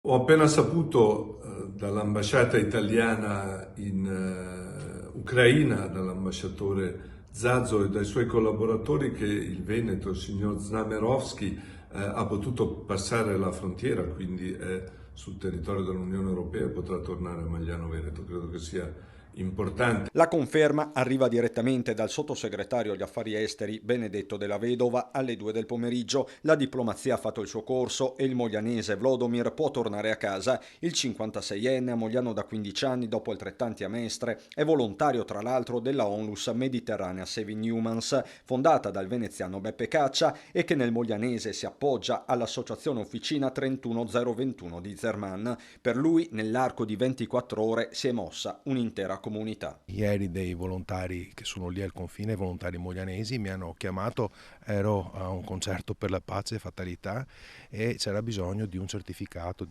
Ho appena saputo dall'ambasciata italiana in Ucraina, dall'ambasciatore Zazo e dai suoi collaboratori, che il Veneto, il signor Znamerovski, ha potuto passare la frontiera, quindi è sul territorio dell'Unione Europea e potrà tornare a Magliano Veneto. Credo che sia importante. La conferma arriva direttamente dal sottosegretario agli affari esteri Benedetto Della Vedova alle 2 del pomeriggio. La diplomazia ha fatto il suo corso e il moglianese Vlodomir può tornare a casa. Il 56enne, a Mogliano da 15 anni, dopo altrettanti a Mestre, è volontario tra l'altro della Onlus Mediterranea Saving Humans, fondata dal veneziano Beppe Caccia e che nel moglianese si appoggia all'associazione Officina 31021 di Zerman. Per lui, nell'arco di 24 ore, si è mossa un'intera comunità. Ieri dei volontari che sono lì al confine, volontari moglianesi, mi hanno chiamato, ero a un concerto per la pace e fatalità e c'era bisogno di un certificato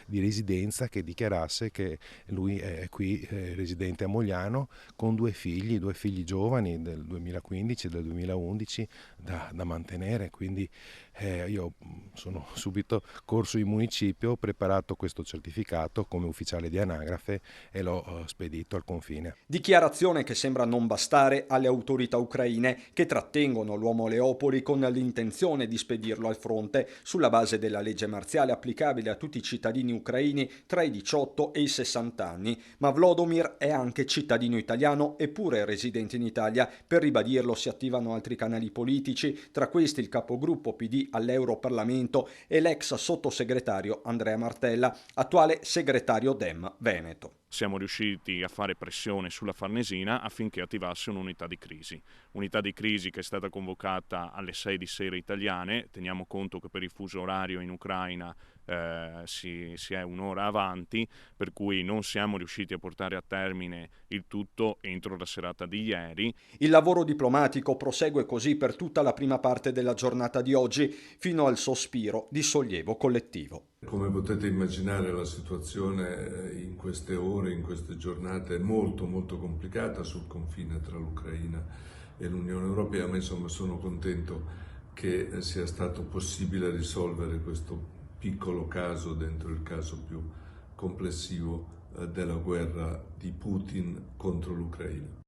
di residenza che dichiarasse che lui è qui residente a Mogliano con due figli giovani del 2015 e del 2011 da mantenere, quindi io sono subito corso in municipio, ho preparato questo certificato come ufficiale di anagrafe e l'ho spedito al confine. Dichiarazione che sembra non bastare alle autorità ucraine che trattengono l'uomo Leopoli con l'intenzione di spedirlo al fronte sulla base della legge marziale applicabile a tutti i cittadini ucraini tra i 18 e i 60 anni. Ma Vlodomir è anche cittadino italiano eppure residente in Italia. Per ribadirlo si attivano altri canali politici, tra questi il capogruppo PD all'Europarlamento e l'ex sottosegretario Andrea Martella, attuale segretario Dem Veneto. Siamo riusciti a fare pressione sulla Farnesina affinché attivasse un'unità di crisi che è stata convocata alle 6 di sera italiane. Teniamo conto che per il fuso orario in Ucraina si è un'ora avanti, per cui non siamo riusciti a portare a termine il tutto entro la serata di ieri. Il lavoro diplomatico prosegue così per tutta la prima parte della giornata di oggi, fino al sospiro di sollievo collettivo. Come potete immaginare, la situazione in queste ore, in queste giornate è molto molto complicata sul confine tra l'Ucraina e l'Unione Europea, ma insomma sono contento che sia stato possibile risolvere questo piccolo caso dentro il caso più complessivo della guerra di Putin contro l'Ucraina.